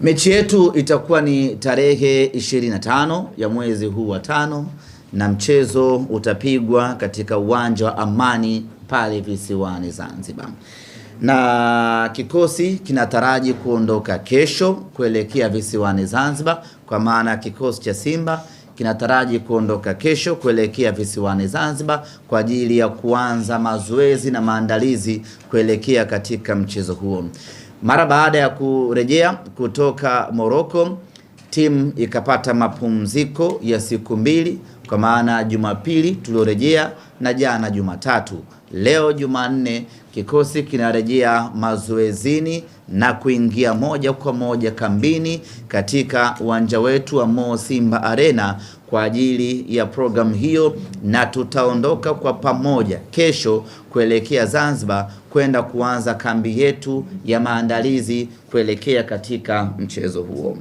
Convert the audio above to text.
Mechi yetu itakuwa ni tarehe 25 ya mwezi huu wa 5 na mchezo utapigwa katika uwanja wa Amani pale visiwani Zanzibar. Na kikosi kinataraji kuondoka kesho kuelekea visiwani Zanzibar, kwa maana kikosi cha Simba kinataraji kuondoka kesho kuelekea visiwani Zanzibar kwa ajili ya kuanza mazoezi na maandalizi kuelekea katika mchezo huo. Mara baada ya kurejea kutoka Morocco, timu ikapata mapumziko ya siku 2, kwa maana Jumapili tuliorejea na jana Jumatatu. Leo Jumanne kikosi kinarejea mazoezini na kuingia moja kwa moja kambini katika uwanja wetu wa Mo Simba Arena kwa ajili ya programu hiyo, na tutaondoka kwa pamoja kesho kuelekea Zanzibar kwenda kuanza kambi yetu ya maandalizi kuelekea katika mchezo huo.